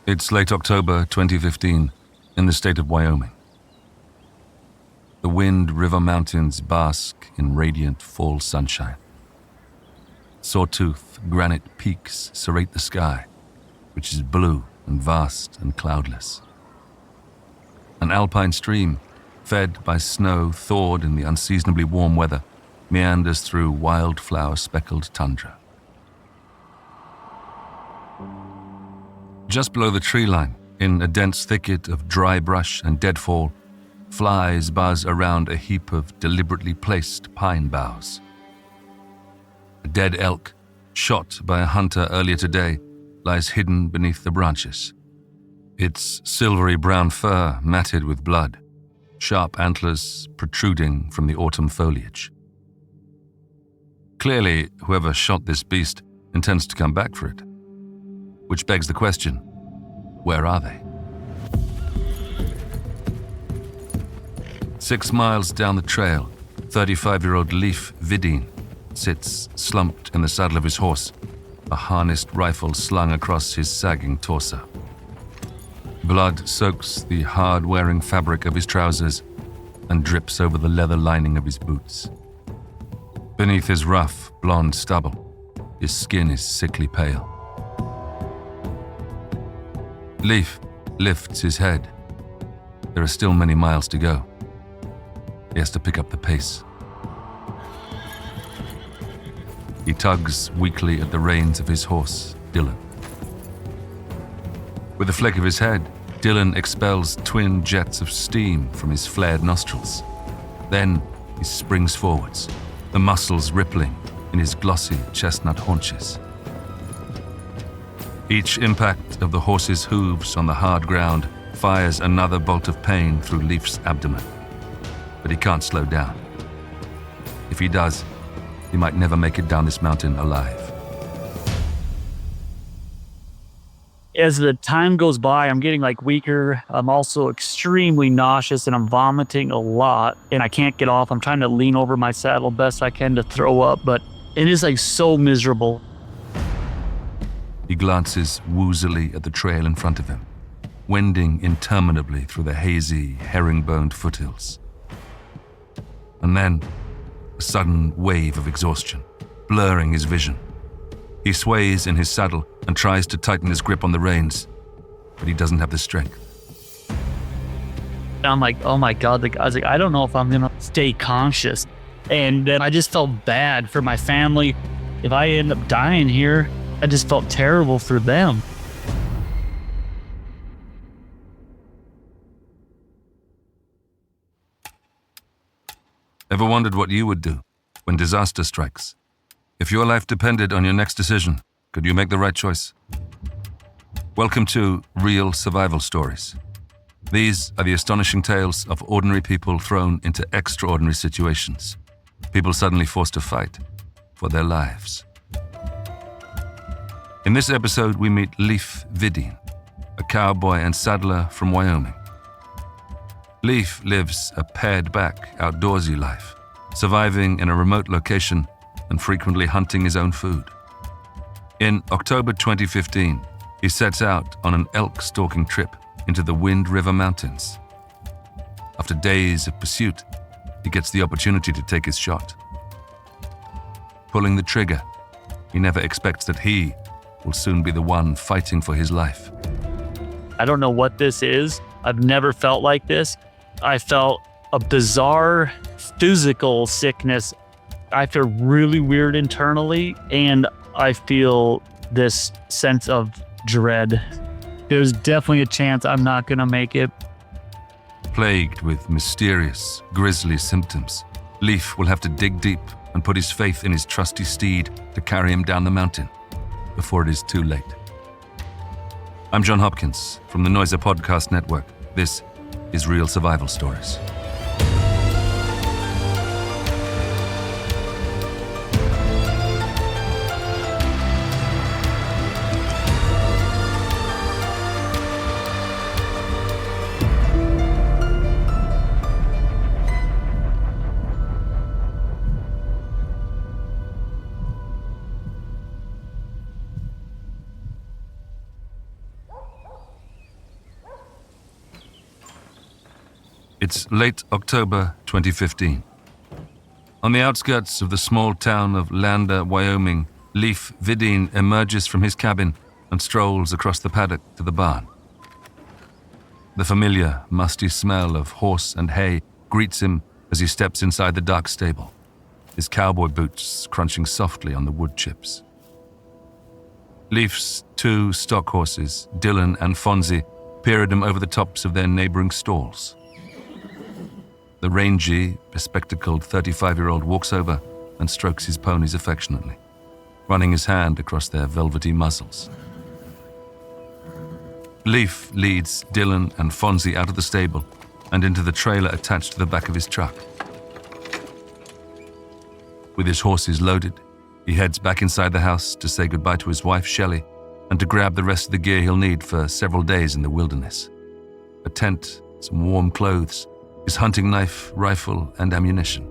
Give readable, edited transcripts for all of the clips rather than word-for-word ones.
It's late October 2015 in the state of Wyoming. The Wind River Mountains bask in radiant fall sunshine. Sawtooth granite peaks serrate the sky, which is blue and vast and cloudless. An alpine stream, fed by snow thawed in the unseasonably warm weather, meanders through wildflower-speckled tundra. Just below the tree line, in a dense thicket of dry brush and deadfall, flies buzz around a heap of deliberately placed pine boughs. A dead elk, shot by a hunter earlier today, lies hidden beneath the branches. Its silvery brown fur matted with blood, sharp antlers protruding from the autumn foliage. Clearly, whoever shot this beast intends to come back for it. Which begs the question, where are they? 6 miles down the trail, 35-year-old Leif Videen sits slumped in the saddle of his horse, a harnessed rifle slung across his sagging torso. Blood soaks the hard-wearing fabric of his trousers and drips over the leather lining of his boots. Beneath his rough, blonde stubble, his skin is sickly pale. Leif lifts his head. There are still many miles to go. He has to pick up the pace. He tugs weakly at the reins of his horse, Dylan. With a flick of his head, Dylan expels twin jets of steam from his flared nostrils. Then he springs forwards, the muscles rippling in his glossy chestnut haunches. Each impact of the horse's hooves on the hard ground fires another bolt of pain through Leif's abdomen. But he can't slow down. If he does, he might never make it down this mountain alive. As the time goes by, I'm getting weaker. I'm also extremely nauseous and I'm vomiting a lot and I can't get off. I'm trying to lean over my saddle best I can to throw up, but it is so miserable. He glances woozily at the trail in front of him, wending interminably through the hazy, herringboned foothills. And then, a sudden wave of exhaustion, blurring his vision. He sways in his saddle and tries to tighten his grip on the reins, but he doesn't have the strength. I'm like, oh my God, I was like, I don't know if I'm gonna stay conscious. And then I just felt bad for my family. If I end up dying here, I just felt terrible for them. Ever wondered what you would do when disaster strikes? If your life depended on your next decision, could you make the right choice? Welcome to Real Survival Stories. These are the astonishing tales of ordinary people thrown into extraordinary situations. People suddenly forced to fight for their lives. In this episode, we meet Leif Videen, a cowboy and saddler from Wyoming. Leif lives a pared-back, outdoorsy life, surviving in a remote location and frequently hunting his own food. In October 2015, he sets out on an elk stalking trip into the Wind River Mountains. After days of pursuit, he gets the opportunity to take his shot. Pulling the trigger, he never expects that he will soon be the one fighting for his life. I don't know what this is. I've never felt like this. I felt a bizarre physical sickness. I feel really weird internally, and I feel this sense of dread. There's definitely a chance I'm not going to make it. Plagued with mysterious, grisly symptoms, Leif will have to dig deep and put his faith in his trusty steed to carry him down the mountain before it is too late. I'm John Hopkins from the Noiser Podcast Network. This is Real Survival Stories. It's late October 2015. On the outskirts of the small town of Lander, Wyoming, Leif Videen emerges from his cabin and strolls across the paddock to the barn. The familiar, musty smell of horse and hay greets him as he steps inside the dark stable, his cowboy boots crunching softly on the wood chips. Leif's 2 stock horses, Dylan and Fonzie, peer at him over the tops of their neighboring stalls. The rangy, bespectacled 35-year-old walks over and strokes his ponies affectionately, running his hand across their velvety muzzles. Leif leads Dylan and Fonzie out of the stable and into the trailer attached to the back of his truck. With his horses loaded, he heads back inside the house to say goodbye to his wife, Shelley, and to grab the rest of the gear he'll need for several days in the wilderness. A tent, some warm clothes, his hunting knife, rifle, and ammunition.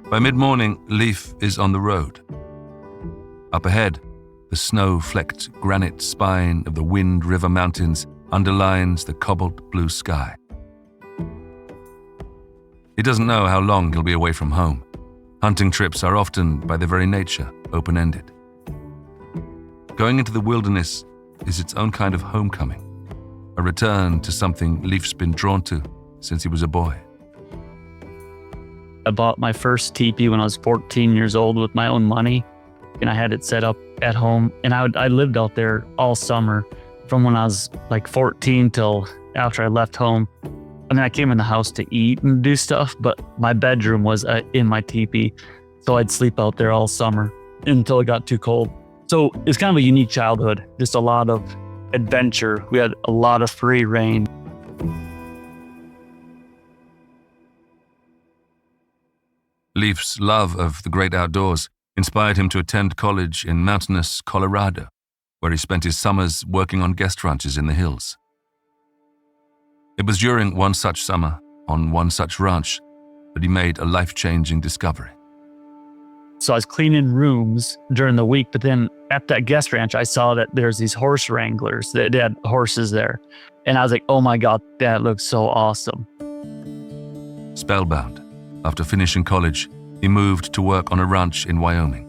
By mid-morning, Leif is on the road. Up ahead, the snow-flecked granite spine of the Wind River Mountains underlines the cobalt blue sky. He doesn't know how long he'll be away from home. Hunting trips are often, by their very nature, open-ended. Going into the wilderness is its own kind of homecoming, a return to something Leif's been drawn to since he was a boy. I bought my first teepee when I was 14 years old with my own money, and I had it set up at home. And I lived out there all summer from when I was like 14 till after I left home. I mean, I came in the house to eat and do stuff, but my bedroom was in my teepee. So I'd sleep out there all summer until it got too cold. So it's kind of a unique childhood, just a lot of adventure. We had a lot of free reign. Leif's love of the great outdoors inspired him to attend college in mountainous Colorado, where he spent his summers working on guest ranches in the hills. It was during one such summer, on one such ranch, that he made a life-changing discovery. So I was cleaning rooms during the week, but then at that guest ranch, I saw that there's these horse wranglers that had horses there. And I was like, oh my God, that looks so awesome. Spellbound, after finishing college, he moved to work on a ranch in Wyoming,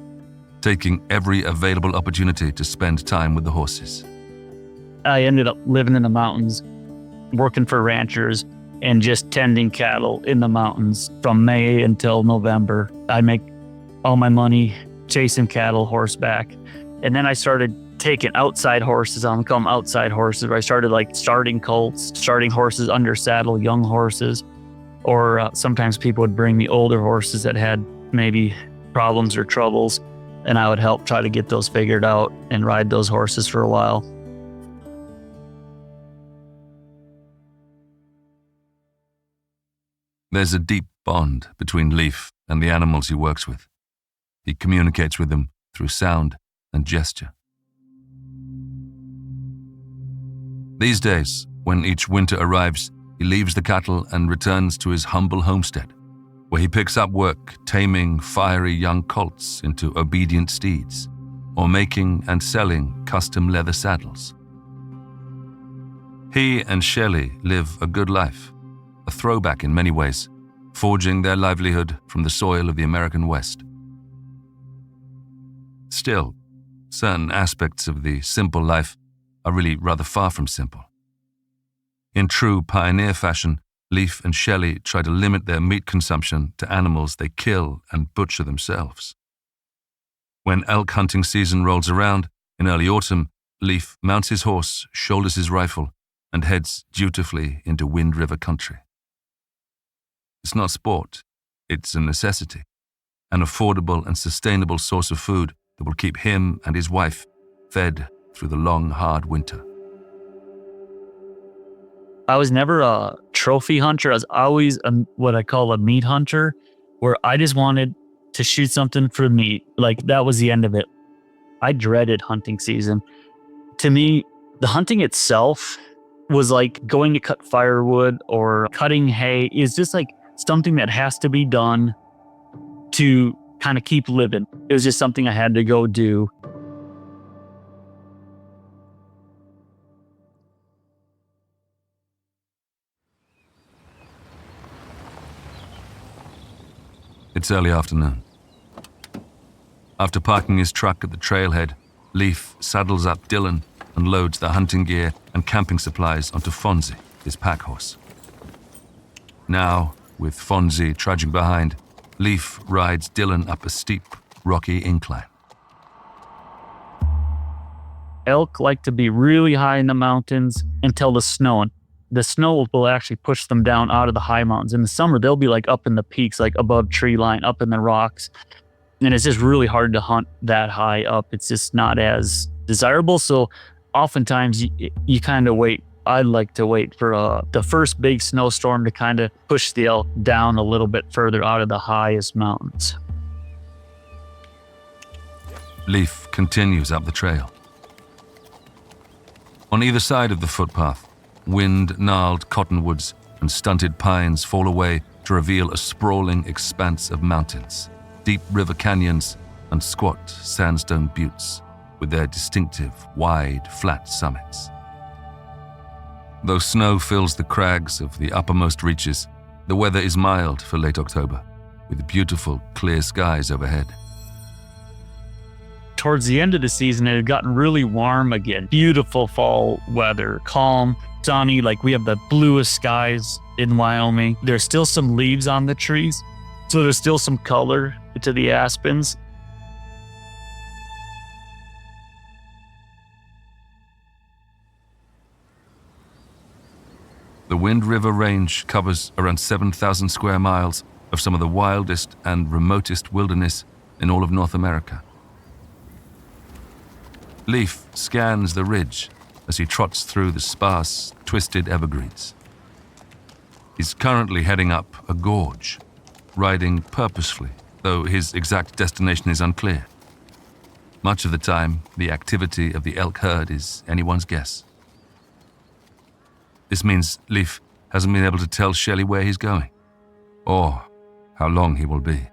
taking every available opportunity to spend time with the horses. I ended up living in the mountains, working for ranchers, and just tending cattle in the mountains from May until November. I make all my money chasing cattle horseback. And then I started taking outside horses. I'll call them outside horses, where I started like starting colts, starting horses under saddle, young horses. Or sometimes people would bring me older horses that had maybe problems or troubles, and I would help try to get those figured out and ride those horses for a while. There's a deep bond between Leif and the animals he works with. He communicates with them through sound and gesture. These days, when each winter arrives, he leaves the cattle and returns to his humble homestead, where he picks up work taming fiery young colts into obedient steeds, or making and selling custom leather saddles. He and Shelley live a good life, a throwback in many ways, forging their livelihood from the soil of the American West. Still, certain aspects of the simple life are really rather far from simple. In true pioneer fashion, Leif and Shelley try to limit their meat consumption to animals they kill and butcher themselves. When elk hunting season rolls around in early autumn, Leif mounts his horse, shoulders his rifle, and heads dutifully into Wind River country. It's not sport, it's a necessity, an affordable and sustainable source of food that will keep him and his wife fed through the long, hard winter. I was never a trophy hunter. I was always what I call a meat hunter, where I just wanted to shoot something for meat. Like, that was the end of it. I dreaded hunting season. To me, the hunting itself was like going to cut firewood or cutting hay. Is just like something that has to be done to kind of keep living. It was just something I had to go do. It's early afternoon. After parking his truck at the trailhead, Leif saddles up Dylan and loads the hunting gear and camping supplies onto Fonzie, his pack horse. Now, with Fonzie trudging behind, Leif rides Dylan up a steep, rocky incline. Elk like to be really high in the mountains until the snowing. The snow will actually push them down out of the high mountains. In the summer, they'll be like up in the peaks, like above tree line, up in the rocks. And it's just really hard to hunt that high up. It's just not as desirable. So oftentimes you kind of wait. I'd like to wait for the first big snowstorm to kind of push the elk down a little bit further out of the highest mountains. Leif continues up the trail. On either side of the footpath, wind-gnarled cottonwoods and stunted pines fall away to reveal a sprawling expanse of mountains, deep river canyons, and squat sandstone buttes with their distinctive, wide, flat summits. Though snow fills the crags of the uppermost reaches, the weather is mild for late October, with beautiful, clear skies overhead. Towards the end of the season, it had gotten really warm again. Beautiful fall weather, calm, sunny, like we have the bluest skies in Wyoming. There's still some leaves on the trees, so there's still some color to the aspens. The Wind River Range covers around 7,000 square miles of some of the wildest and remotest wilderness in all of North America. Leif scans the ridge as he trots through the sparse, twisted evergreens. He's currently heading up a gorge, riding purposefully, though his exact destination is unclear. Much of the time, the activity of the elk herd is anyone's guess. This means Leif hasn't been able to tell Shelley where he's going, or how long he will be.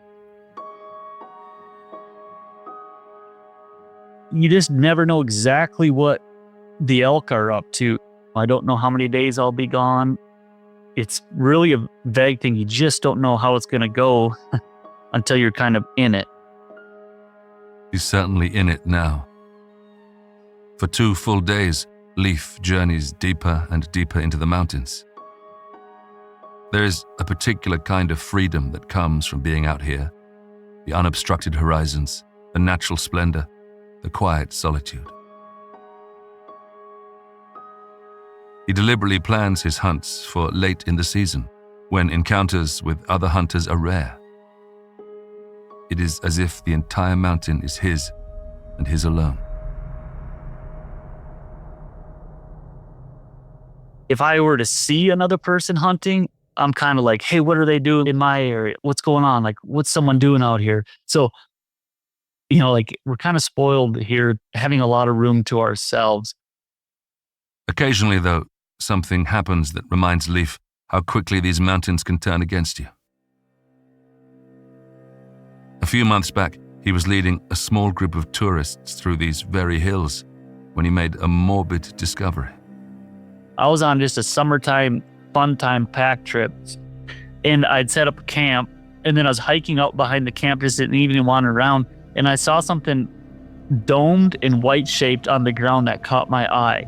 You just never know exactly what the elk are up to. I don't know how many days I'll be gone. It's really a vague thing. You just don't know how it's going to go until you're kind of in it. He's certainly in it now. For 2 full days, Leif journeys deeper and deeper into the mountains. There is a particular kind of freedom that comes from being out here. The unobstructed horizons, the natural splendor, the quiet solitude. He deliberately plans his hunts for late in the season, when encounters with other hunters are rare. It is as if the entire mountain is his and his alone. If I were to see another person hunting, I'm kind of like, hey, what are they doing in my area? What's going on? Like, what's someone doing out here? So, like we're kind of spoiled here, having a lot of room to ourselves. Occasionally, though, something happens that reminds Leif how quickly these mountains can turn against you. A few months back, he was leading a small group of tourists through these very hills when he made a morbid discovery. I was on just a summertime, fun time pack trip, and I'd set up a camp, and then I was hiking out behind the camp, just didn't even wander around, and I saw something domed and white-shaped on the ground that caught my eye.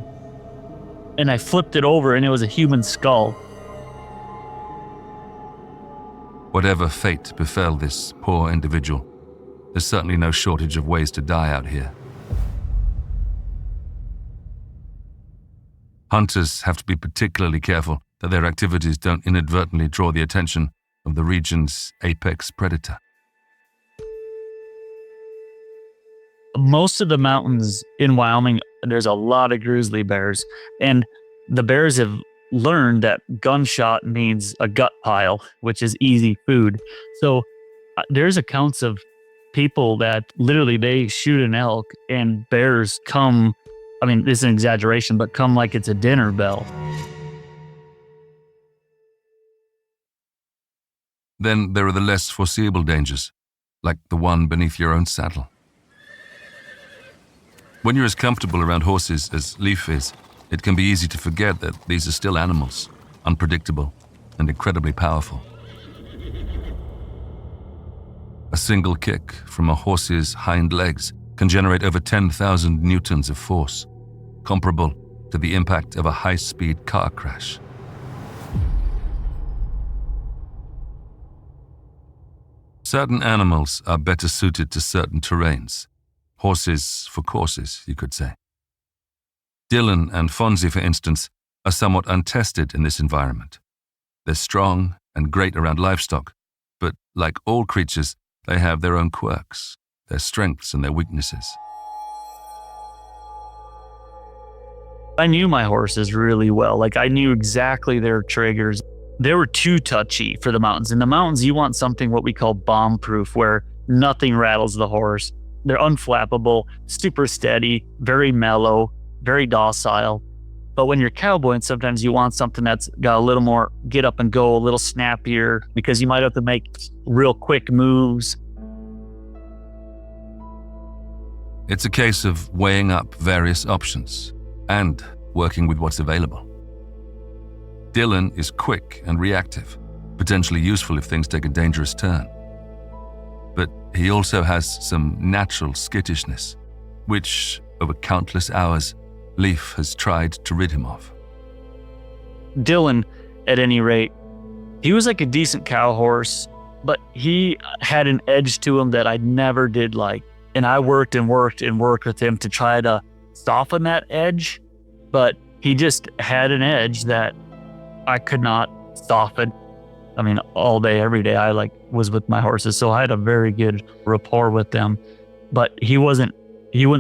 And I flipped it over, and it was a human skull. Whatever fate befell this poor individual, there's certainly no shortage of ways to die out here. Hunters have to be particularly careful that their activities don't inadvertently draw the attention of the region's apex predator. Most of the mountains in Wyoming, there's a lot of grizzly bears, and the bears have learned that gunshot means a gut pile, which is easy food. So there's accounts of people that literally they shoot an elk and bears come, I mean, this is an exaggeration, but come like it's a dinner bell. Then there are the less foreseeable dangers, like the one beneath your own saddle. When you're as comfortable around horses as Leif is, it can be easy to forget that these are still animals, unpredictable and incredibly powerful. single kick from a horse's hind legs can generate over 10,000 newtons of force, comparable to the impact of a high-speed car crash. Certain animals are better suited to certain terrains. Horses for courses, you could say. Dylan and Fonzie, for instance, are somewhat untested in this environment. They're strong and great around livestock, but like all creatures, they have their own quirks, their strengths and their weaknesses. I knew my horses really well. Like, I knew exactly their triggers. They were too touchy for the mountains. In the mountains, you want something what we call bomb-proof, where nothing rattles the horse. They're unflappable, super steady, very mellow, very docile. But when you're cowboying, sometimes you want something that's got a little more get up and go, a little snappier, because you might have to make real quick moves. It's a case of weighing up various options and working with what's available. Dylan is quick and reactive, potentially useful if things take a dangerous turn. But he also has some natural skittishness, which, over countless hours, Leif has tried to rid him of. Dylan, at any rate, he was like a decent cow horse, but he had an edge to him that I never did like. And I worked and worked and worked with him to try to soften that edge, but he just had an edge that I could not soften. I mean, all day, every day, I was with my horses, so I had a very good rapport with them. But he wouldn't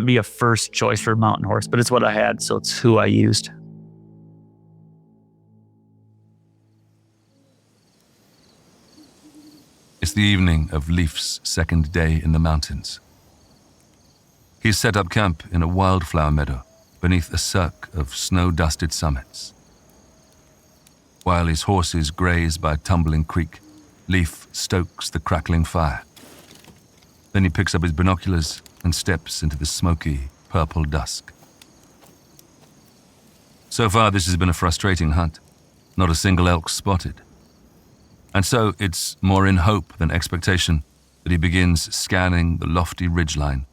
be a first choice for a mountain horse, but it's what I had, so it's who I used. It's the evening of Leif's second day in the mountains. He's set up camp in a wildflower meadow beneath a cirque of snow-dusted summits. While his horses graze by a tumbling creek, Leif stokes the crackling fire. Then he picks up his binoculars and steps into the smoky, purple dusk. So far, this has been a frustrating hunt. Not a single elk spotted. And so it's more in hope than expectation that he begins scanning the lofty ridgeline,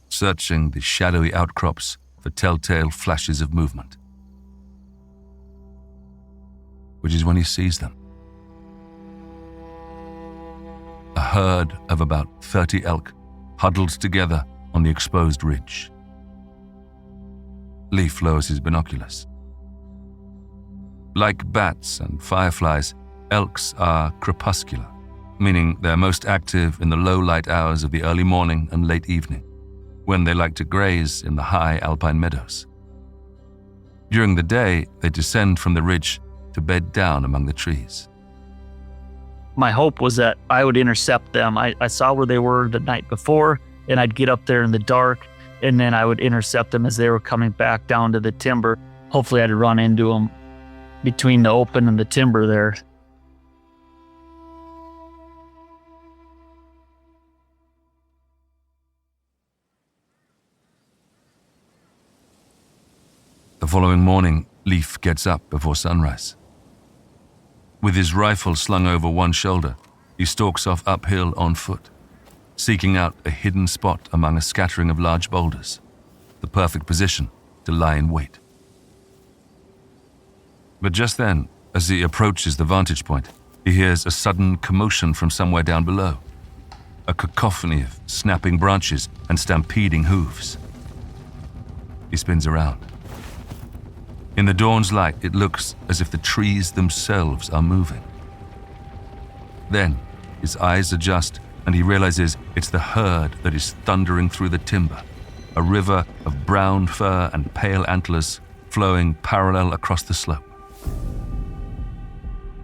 searching the shadowy outcrops for telltale flashes of movement. Which is when he sees them. A herd of about 30 elk huddled together on the exposed ridge. Leif lowers his binoculars. Like bats and fireflies, elks are crepuscular, meaning they're most active in the low light hours of the early morning and late evening, when they like to graze in the high alpine meadows. During the day, they descend from the ridge to bed down among the trees. My hope was that I would intercept them. I saw where they were the night before, and I'd get up there in the dark, and then I would intercept them as they were coming back down to the timber. Hopefully I'd run into them between the open and the timber there. The following morning, Leif gets up before sunrise. With his rifle slung over one shoulder, he stalks off uphill on foot, seeking out a hidden spot among a scattering of large boulders, the perfect position to lie in wait. But just then, as he approaches the vantage point, he hears a sudden commotion from somewhere down below, a cacophony of snapping branches and stampeding hooves. He spins around. In the dawn's light, it looks as if the trees themselves are moving. Then, his eyes adjust and he realizes it's the herd that is thundering through the timber, a river of brown fur and pale antlers flowing parallel across the slope.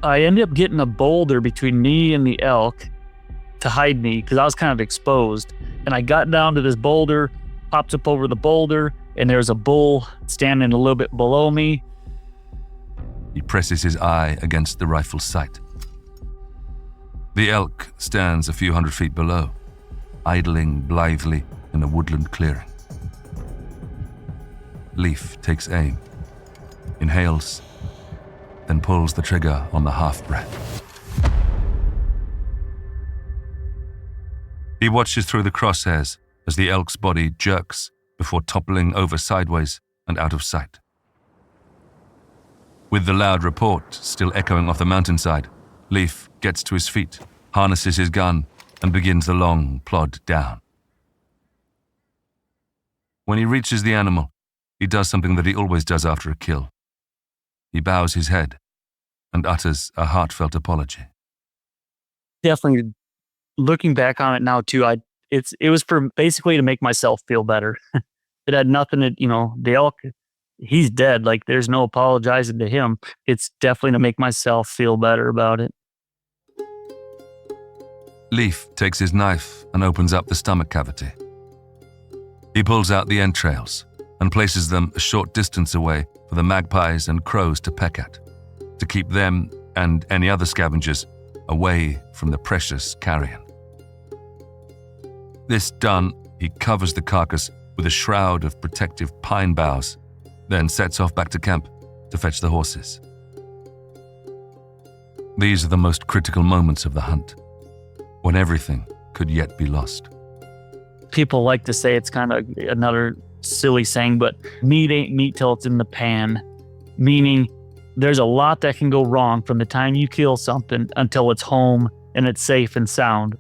I ended up getting a boulder between me and the elk to hide me because I was kind of exposed. And I got down to this boulder, pops up over the boulder, and there's a bull standing a little bit below me. He presses his eye against the rifle's sight. The elk stands a few hundred feet below, idling blithely in a woodland clearing. Leif takes aim, inhales, then pulls the trigger on the half-breath. He watches through the crosshairs as the elk's body jerks before toppling over sideways and out of sight. With the loud report still echoing off the mountainside, Leif gets to his feet, harnesses his gun, and begins the long plod down. When he reaches the animal, he does something that he always does after a kill. He bows his head and utters a heartfelt apology. Definitely, looking back on it now too, it was for basically to make myself feel better. It had nothing to, the elk, he's dead. Like, there's no apologizing to him. It's definitely to make myself feel better about it. Leif takes his knife and opens up the stomach cavity. He pulls out the entrails and places them a short distance away for the magpies and crows to peck at, to keep them and any other scavengers away from the precious carrion. This done, he covers the carcass with a shroud of protective pine boughs, then sets off back to camp to fetch the horses. These are the most critical moments of the hunt, when everything could yet be lost. People like to say, it's kind of another silly saying, but meat ain't meat till it's in the pan, meaning there's a lot that can go wrong from the time you kill something until it's home and it's safe and sound.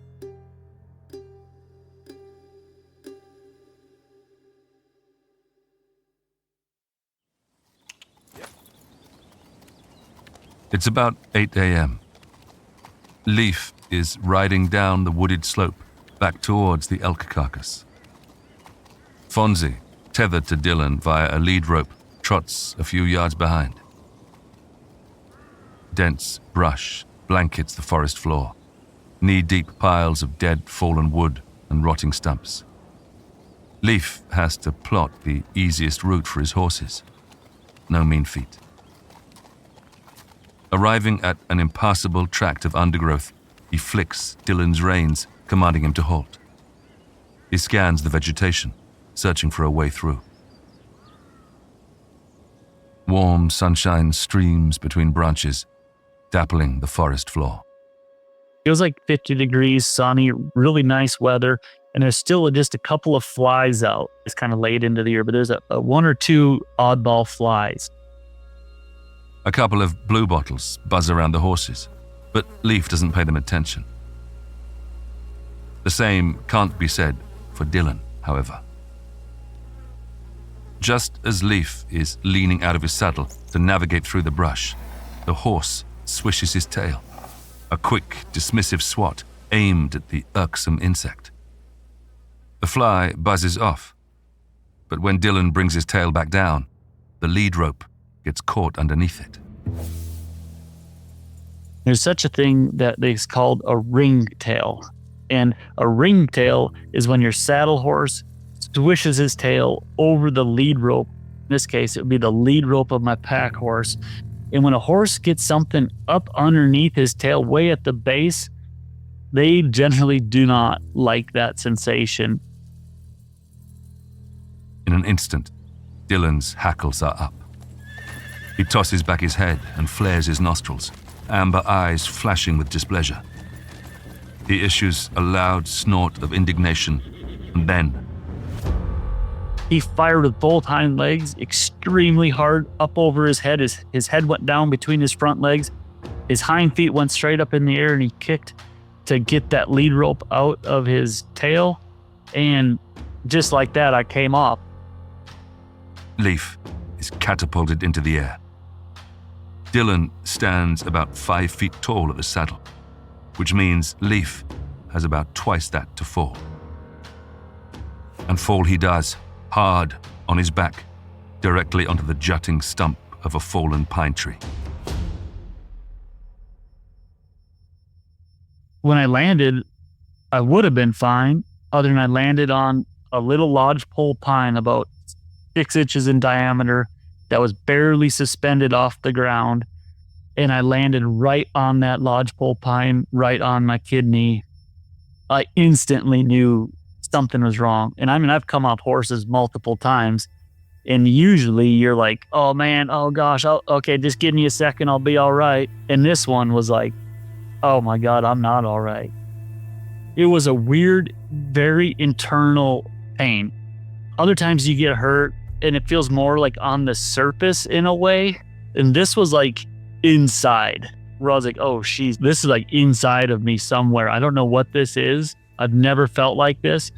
It's about 8 a.m. Leif is riding down the wooded slope back towards the elk carcass. Fonzie, tethered to Dylan via a lead rope, trots a few yards behind. Dense brush blankets the forest floor, knee-deep piles of dead fallen wood and rotting stumps. Leif has to plot the easiest route for his horses. No mean feat. Arriving at an impassable tract of undergrowth, he flicks Dylan's reins, commanding him to halt. He scans the vegetation, searching for a way through. Warm sunshine streams between branches, dappling the forest floor. It was like 50 degrees, sunny, really nice weather, and there's still just a couple of flies out. It's kind of late into the year, but there's a one or two oddball flies. A couple of bluebottles buzz around the horses, but Leif doesn't pay them attention. The same can't be said for Dylan, however. Just as Leif is leaning out of his saddle to navigate through the brush, the horse swishes his tail, a quick, dismissive swat aimed at the irksome insect. The fly buzzes off, but when Dylan brings his tail back down, the lead rope gets caught underneath it. There's such a thing that is called a ringtail. And a ringtail is when your saddle horse swishes his tail over the lead rope. In this case, it would be the lead rope of my pack horse. And when a horse gets something up underneath his tail, way at the base, they generally do not like that sensation. In an instant, Dylan's hackles are up. He tosses back his head and flares his nostrils, amber eyes flashing with displeasure. He issues a loud snort of indignation, and then he fired with both hind legs extremely hard up over his head. His head went down between his front legs. His hind feet went straight up in the air, and he kicked to get that lead rope out of his tail. And just like that, I came off. Leif is catapulted into the air. Dylan stands about 5 feet tall at the saddle, which means Leif has about twice that to fall. And fall he does, hard on his back, directly onto the jutting stump of a fallen pine tree. When I landed, I would have been fine, other than I landed on a little lodgepole pine about 6 inches in diameter that was barely suspended off the ground. And I landed right on that lodgepole pine, right on my kidney. I instantly knew something was wrong. And I mean, I've come off horses multiple times, and usually you're like, oh man, oh gosh, okay, just give me a second, I'll be all right. And this one was like, oh my God, I'm not all right. It was a weird, very internal pain. Other times you get hurt and it feels more like on the surface in a way. And this was like inside, where I was like, oh, this is like inside of me somewhere. I don't know what this is. I've never felt like this.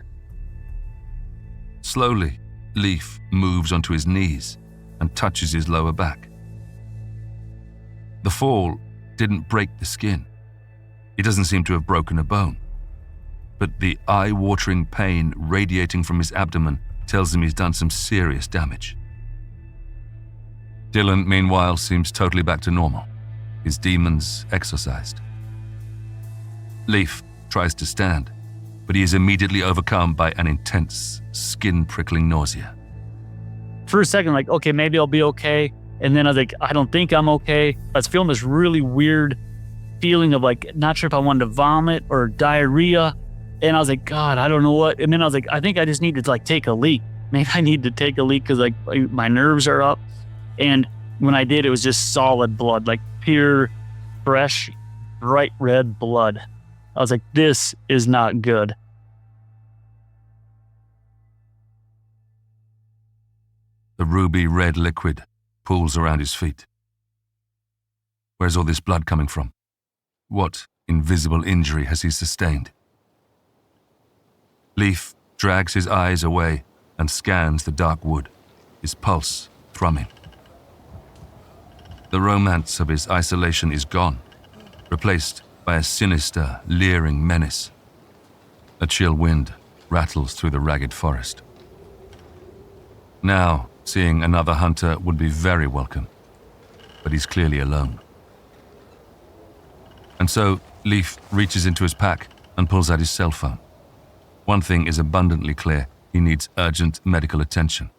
Slowly, Leif moves onto his knees and touches his lower back. The fall didn't break the skin. He doesn't seem to have broken a bone. But the eye-watering pain radiating from his abdomen tells him he's done some serious damage. Dylan, meanwhile, seems totally back to normal, his demons exorcised. Leif tries to stand, but he is immediately overcome by an intense, skin-prickling nausea. For a second, like, okay, maybe I'll be okay. And then I was like, I don't think I'm okay. I was feeling this really weird feeling of like, not sure if I wanted to vomit or diarrhea. And I was like, God, I don't know what. And then I was like, I think I just need to like take a leak. Maybe I need to take a leak because like my nerves are up. And when I did, it was just solid blood, like pure, fresh, bright red blood. I was like, this is not good. The ruby red liquid pools around his feet. Where's all this blood coming from? What invisible injury has he sustained? Leif drags his eyes away and scans the dark wood, his pulse thrumming. The romance of his isolation is gone, replaced by a sinister, leering menace. A chill wind rattles through the ragged forest. Now, seeing another hunter would be very welcome, but he's clearly alone. And so, Leif reaches into his pack and pulls out his cell phone. One thing is abundantly clear: he needs urgent medical attention.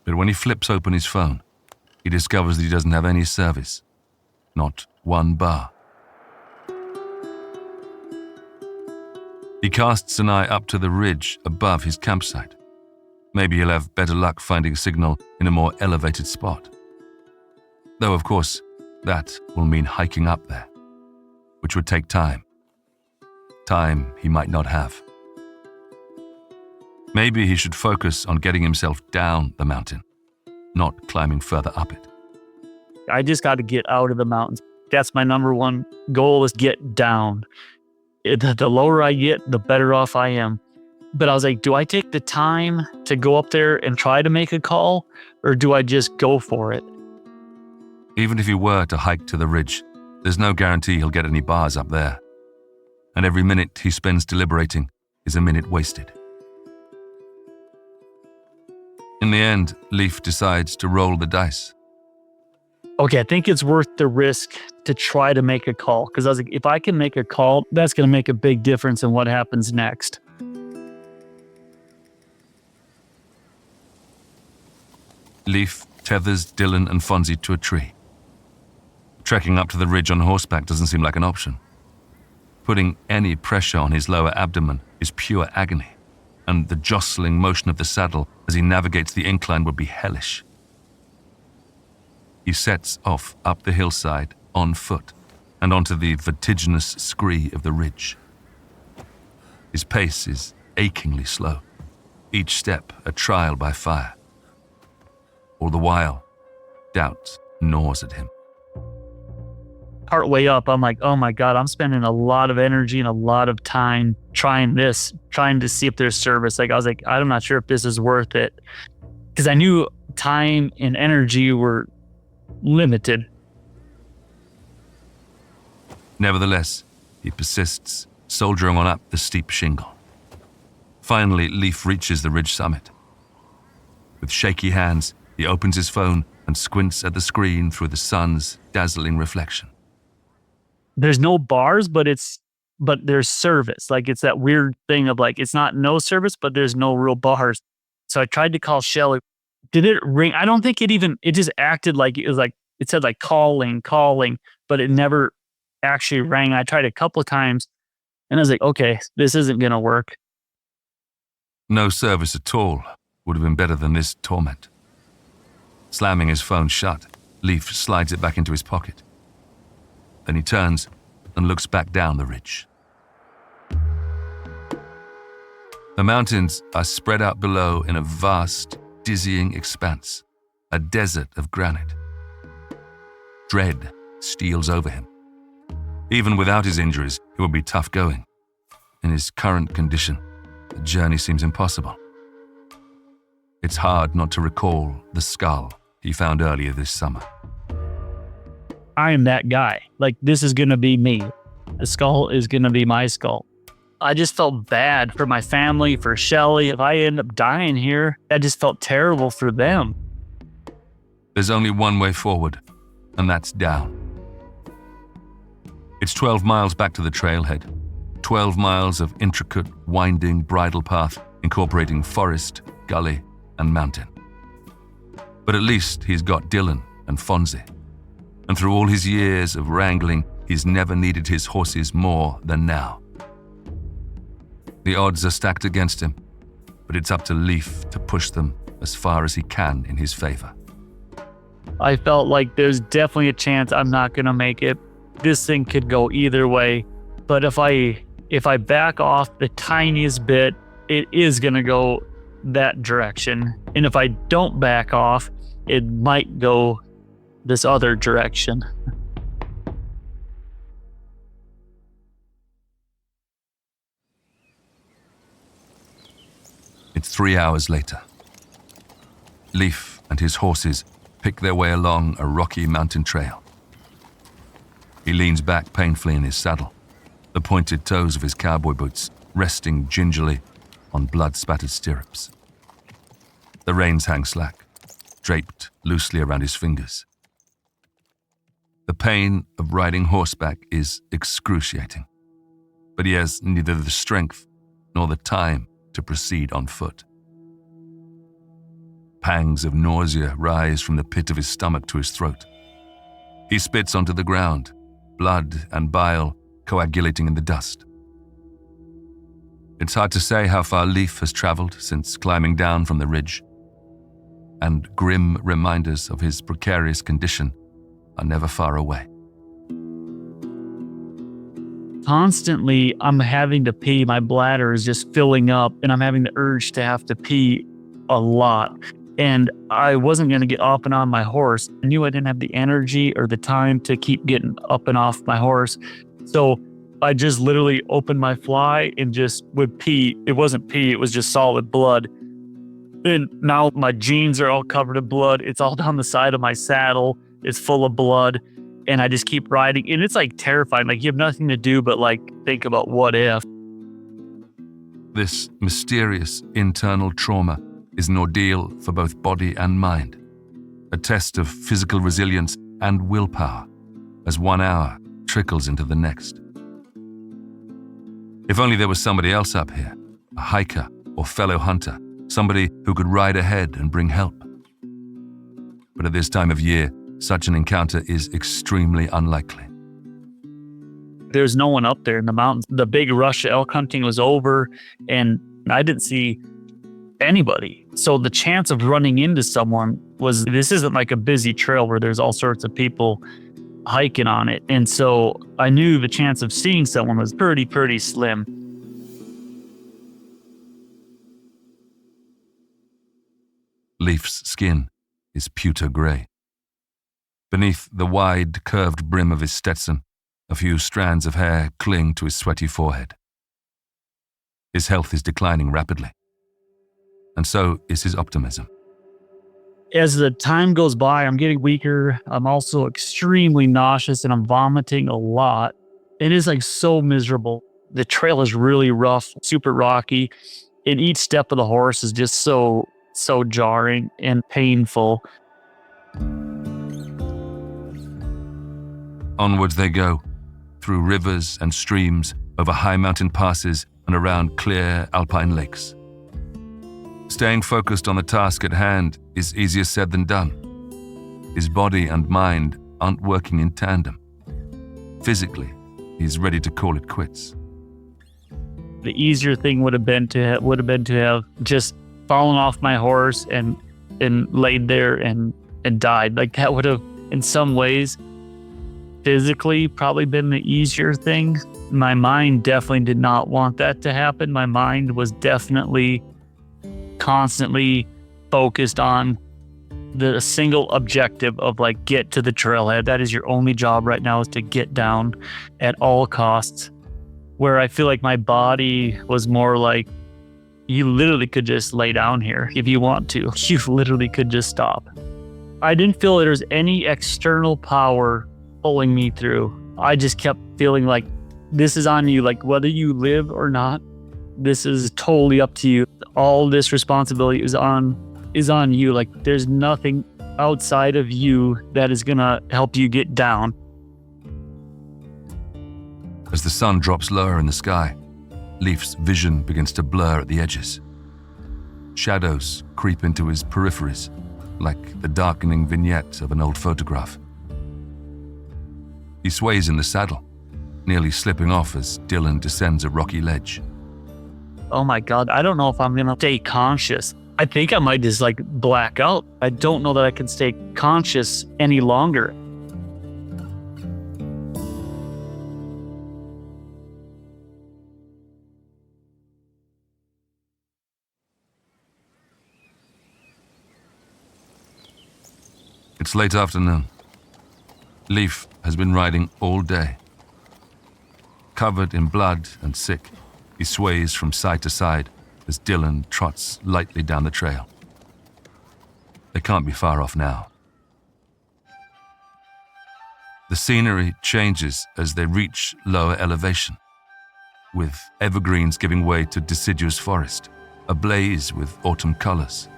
But when he flips open his phone, he discovers that he doesn't have any service. Not one bar. He casts an eye up to the ridge above his campsite. Maybe he'll have better luck finding signal in a more elevated spot. Though, of course, that will mean hiking up there, which would take time. Time he might not have. Maybe he should focus on getting himself down the mountain, not climbing further up it. I just got to get out of the mountains. That's my number one goal, is get down. The lower I get, the better off I am. But I was like, do I take the time to go up there and try to make a call, or do I just go for it? Even if he were to hike to the ridge, there's no guarantee he'll get any bars up there. And every minute he spends deliberating is a minute wasted. In the end, Leif decides to roll the dice. Okay, I think it's worth the risk to try to make a call. Because I was like, if I can make a call, that's going to make a big difference in what happens next. Leif tethers Dylan and Fonzie to a tree. Trekking up to the ridge on horseback doesn't seem like an option. Putting any pressure on his lower abdomen is pure agony, and the jostling motion of the saddle as he navigates the incline would be hellish. He sets off up the hillside on foot and onto the vertiginous scree of the ridge. His pace is achingly slow, each step a trial by fire. All the while, doubt gnaws at him. Partway up, I'm like, oh my God, I'm spending a lot of energy and a lot of time trying to see if there's service. Like, I was like, I'm not sure if this is worth it. Because I knew time and energy were limited. Nevertheless, he persists, soldiering on up the steep shingle. Finally, Leif reaches the ridge summit. With shaky hands, he opens his phone and squints at the screen through the sun's dazzling reflection. There's no bars, but there's service. Like, it's that weird thing of like, it's not no service, but there's no real bars. So I tried to call Shelly. Did it ring? I don't think it just acted like it was like, it said like calling, but it never actually rang. I tried a couple of times and I was like, okay, this isn't going to work. No service at all would have been better than this torment. Slamming his phone shut, Leif slides it back into his pocket. Then he turns and looks back down the ridge. The mountains are spread out below in a vast, dizzying expanse, a desert of granite. Dread steals over him. Even without his injuries, it would be tough going. In his current condition, the journey seems impossible. It's hard not to recall the skull he found earlier this summer. I am that guy. Like, this is going to be me. The skull is going to be my skull. I just felt bad for my family, for Shelly. If I end up dying here, I just felt terrible for them. There's only one way forward, and that's down. It's 12 miles back to the trailhead. 12 miles of intricate, winding bridle path incorporating forest, gully, and mountain. But at least he's got Dylan and Fonzie. And through all his years of wrangling, he's never needed his horses more than now. The odds are stacked against him, but it's up to Leif to push them as far as he can in his favor. I felt like there's definitely a chance I'm not going to make it. This thing could go either way. But if I back off the tiniest bit, it is going to go that direction. And if I don't back off, it might go this other direction. It's 3 hours later. Leif and his horses pick their way along a rocky mountain trail. He leans back painfully in his saddle, the pointed toes of his cowboy boots resting gingerly on blood-spattered stirrups. The reins hang slack, draped loosely around his fingers. The pain of riding horseback is excruciating, but he has neither the strength nor the time to proceed on foot. Pangs of nausea rise from the pit of his stomach to his throat. He spits onto the ground, blood and bile coagulating in the dust. It's hard to say how far Leif has traveled since climbing down from the ridge, and grim reminders of his precarious condition are never far away. Constantly, I'm having to pee. My bladder is just filling up, and I'm having the urge to have to pee a lot. And I wasn't going to get up and on my horse. I knew I didn't have the energy or the time to keep getting up and off my horse. So I just literally opened my fly and just would pee. It wasn't pee, it was just solid blood. And now my jeans are all covered in blood. It's all down the side of my saddle. It's full of blood. And I just keep riding. And it's like terrifying. Like, you have nothing to do but like think about what if. This mysterious internal trauma is an ordeal for both body and mind, a test of physical resilience and willpower as 1 hour trickles into the next. If only there was somebody else up here, a hiker or fellow hunter, somebody who could ride ahead and bring help. But at this time of year, such an encounter is extremely unlikely. There's no one up there in the mountains. The big rush of elk hunting was over, and I didn't see anybody. So the chance of running into someone this isn't like a busy trail where there's all sorts of people hiking on it. And so I knew the chance of seeing someone was pretty slim. Leif's skin is pewter gray. Beneath the wide, curved brim of his Stetson, a few strands of hair cling to his sweaty forehead. His health is declining rapidly, and so is his optimism. As the time goes by, I'm getting weaker. I'm also extremely nauseous, and I'm vomiting a lot. It is like so miserable. The trail is really rough, super rocky, and each step of the horse is just so jarring and painful. Onwards they go, through rivers and streams, over high mountain passes and around clear alpine lakes. Staying focused on the task at hand is easier said than done. His body and mind aren't working in tandem. Physically, he's ready to call it quits. The easier thing would have been to have just fallen off my horse and laid there and died. Like, that would have, in some ways, physically probably been the easier thing. My mind definitely did not want that to happen. My mind was definitely constantly focused on the single objective of like, get to the trailhead. That is your only job right now, is to get down at all costs. Where I feel like my body was more like, you literally could just lay down here if you want to. You literally could just stop. I didn't feel there was any external power pulling me through. I just kept feeling like, this is on you. Like, whether you live or not, this is totally up to you. All this responsibility is on you. Like, there's nothing outside of you that is gonna help you get down. As the sun drops lower in the sky, Leif's vision begins to blur at the edges. Shadows creep into his peripheries, like the darkening vignette of an old photograph. He sways in the saddle, nearly slipping off as Dylan descends a rocky ledge. Oh my God, I don't know if I'm gonna stay conscious. I think I might just like black out. I don't know that I can stay conscious any longer. It's late afternoon. Leif has been riding all day. Covered in blood and sick, he sways from side to side as Dylan trots lightly down the trail. They can't be far off now. The scenery changes as they reach lower elevation, with evergreens giving way to deciduous forest, ablaze with autumn colors.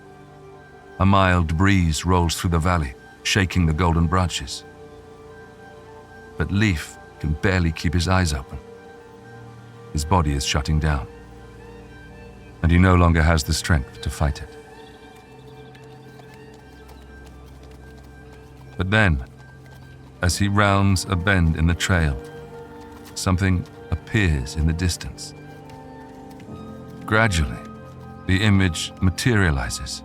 A mild breeze rolls through the valley, shaking the golden branches. But Leif can barely keep his eyes open. His body is shutting down, and he no longer has the strength to fight it. But then, as he rounds a bend in the trail, something appears in the distance. Gradually, the image materializes,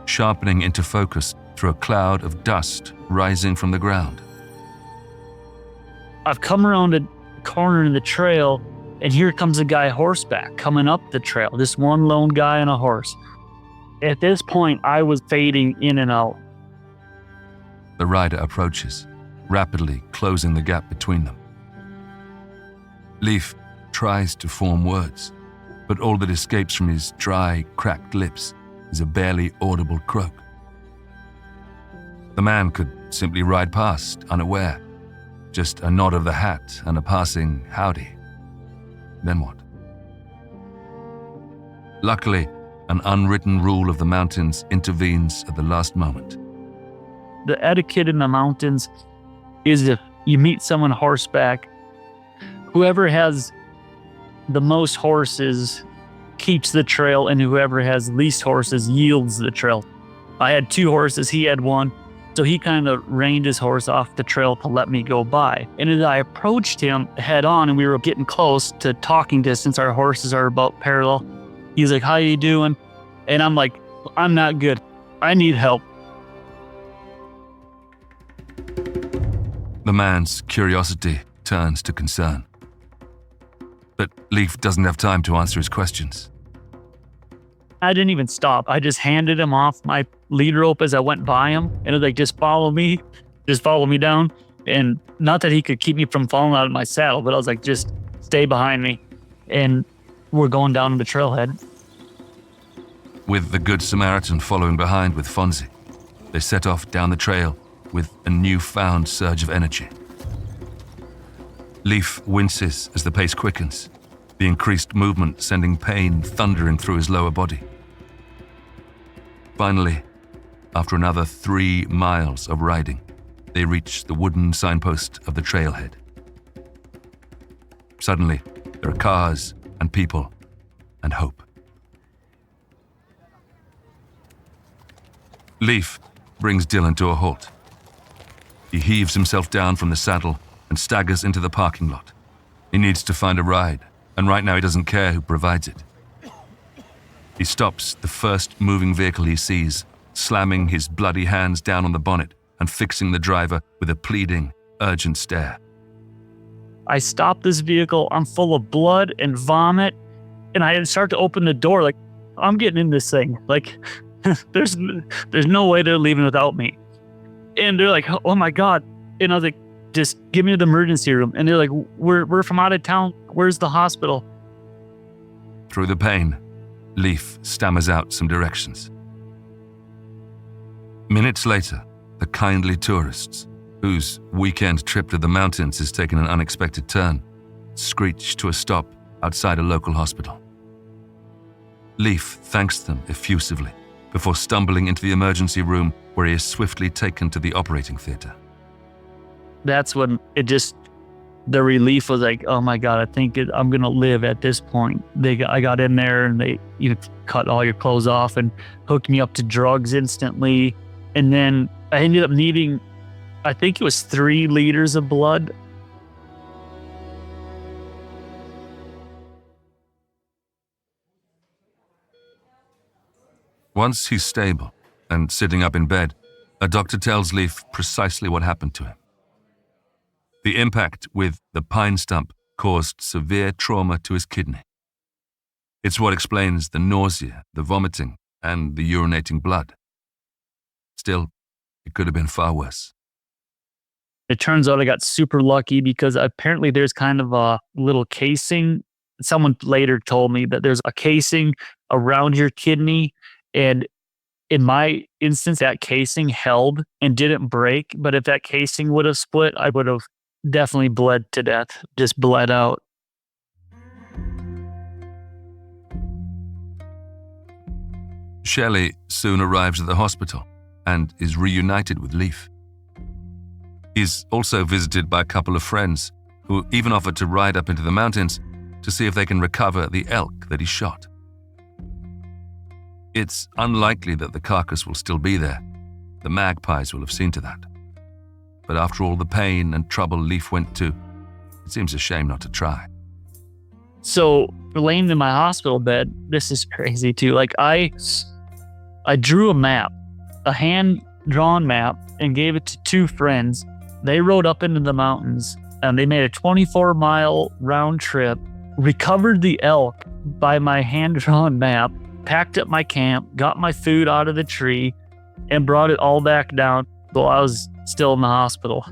sharpening into focus through a cloud of dust rising from the ground. I've come around a corner in the trail, and here comes a guy horseback coming up the trail. This one lone guy on a horse. At this point, I was fading in and out. The rider approaches, rapidly closing the gap between them. Leif tries to form words, but all that escapes from his dry, cracked lips is a barely audible croak. The man could simply ride past, unaware. Just a nod of the hat and a passing howdy. Then what? Luckily, an unwritten rule of the mountains intervenes at the last moment. The etiquette in the mountains is, if you meet someone horseback, whoever has the most horses keeps the trail, and whoever has least horses yields the trail. I had 2 horses, he had 1. So he kind of reined his horse off the trail to let me go by. And as I approached him head on and we were getting close to talking distance, our horses are about parallel. He's like, "How you doing?" And I'm like, "I'm not good. I need help." The man's curiosity turns to concern. But Leif doesn't have time to answer his questions. I didn't even stop. I just handed him off my lead rope as I went by him. And it was like, just follow me down. And not that he could keep me from falling out of my saddle, but I was like, just stay behind me. And we're going down to the trailhead. With the Good Samaritan following behind with Fonzie, they set off down the trail with a newfound surge of energy. Leif winces as the pace quickens, the increased movement sending pain thundering through his lower body. Finally, after another 3 miles of riding, they reach the wooden signpost of the trailhead. Suddenly, there are cars and people and hope. Leif brings Dylan to a halt. He heaves himself down from the saddle and staggers into the parking lot. He needs to find a ride, and right now he doesn't care who provides it. He stops the first moving vehicle he sees, slamming his bloody hands down on the bonnet and fixing the driver with a pleading, urgent stare. I stop this vehicle. I'm full of blood and vomit. And I start to open the door. Like, I'm getting in this thing. Like, there's no way they're leaving without me. And they're like, oh my God. And I was like, just give me the emergency room. And they're like, we're from out of town. Where's the hospital? Through the pain, Leif stammers out some directions. Minutes later, the kindly tourists, whose weekend trip to the mountains has taken an unexpected turn, screech to a stop outside a local hospital. Leif thanks them effusively before stumbling into the emergency room where he is swiftly taken to the operating theater. That's when the relief was like, oh my God, I think I'm going to live at this point. I got in there and they cut all your clothes off and hooked me up to drugs instantly. And then I ended up needing, I think it was 3 liters of blood. Once he's stable and sitting up in bed, a doctor tells Leif precisely what happened to him. The impact with the pine stump caused severe trauma to his kidney. It's what explains the nausea, the vomiting, and the urinating blood. Still, it could have been far worse. It turns out I got super lucky because apparently there's kind of a little casing. Someone later told me that there's a casing around your kidney. And in my instance, that casing held and didn't break. But if that casing would have split, I would have definitely bled to death, just bled out. Shelley soon arrives at the hospital and is reunited with Leif. He's also visited by a couple of friends who even offered to ride up into the mountains to see if they can recover the elk that he shot. It's unlikely that the carcass will still be there. The magpies will have seen to that. But after all the pain and trouble Leif went to, it seems a shame not to try. So laying in my hospital bed, this is crazy too. Like I drew a map, a hand-drawn map, and gave it to 2 friends. They rode up into the mountains and they made a 24-mile round trip, recovered the elk by my hand-drawn map, packed up my camp, got my food out of the tree, and brought it all back down while I was still in the hospital.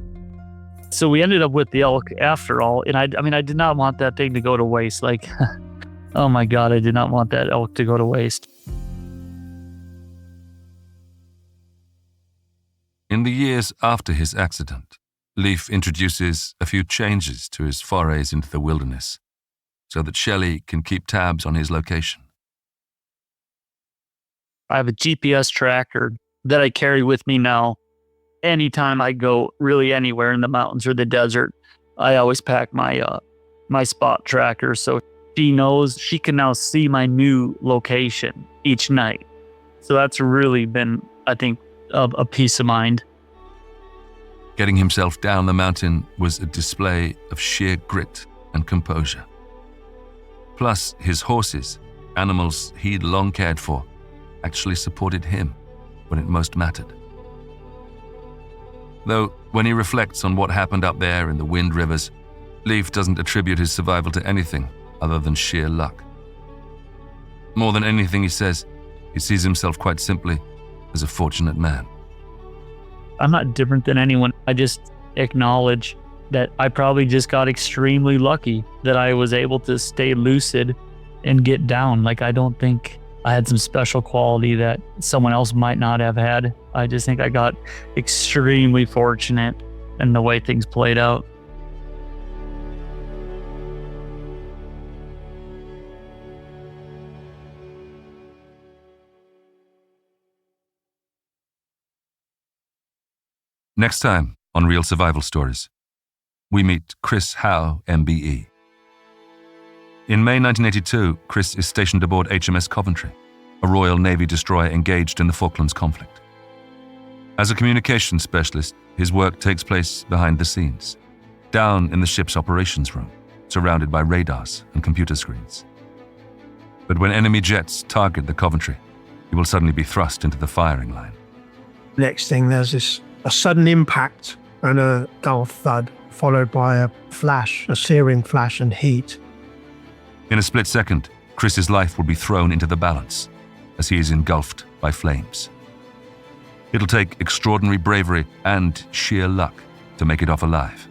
So we ended up with the elk after all. And I did not want that thing to go to waste. Like, oh my God, I did not want that elk to go to waste. In the years after his accident, Leif introduces a few changes to his forays into the wilderness so that Shelley can keep tabs on his location. I have a GPS tracker that I carry with me now. Anytime I go really anywhere in the mountains or the desert, I always pack my spot tracker. So she knows she can now see my new location each night. So that's really been, I think, a peace of mind. Getting himself down the mountain was a display of sheer grit and composure. Plus, his horses, animals he'd long cared for, actually supported him when it most mattered. Though, when he reflects on what happened up there in the Wind Rivers, Leif doesn't attribute his survival to anything other than sheer luck. More than anything, he says, he sees himself quite simply as a fortunate man. I'm not different than anyone. I just acknowledge that I probably just got extremely lucky that I was able to stay lucid and get down. Like, I don't think I had some special quality that someone else might not have had. I just think I got extremely fortunate in the way things played out. Next time on Real Survival Stories, we meet Chris Howe, MBE. In May 1982, Chris is stationed aboard HMS Coventry, a Royal Navy destroyer engaged in the Falklands conflict. As a communications specialist, his work takes place behind the scenes, down in the ship's operations room, surrounded by radars and computer screens. But when enemy jets target the Coventry, he will suddenly be thrust into the firing line. Next thing, there's a sudden impact and a dull thud, followed by a flash, a searing flash and heat. In a split second, Chris's life will be thrown into the balance as he is engulfed by flames. It'll take extraordinary bravery and sheer luck to make it off alive.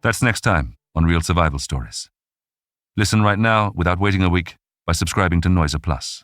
That's next time on Real Survival Stories. Listen right now without waiting a week by subscribing to Noiser Plus.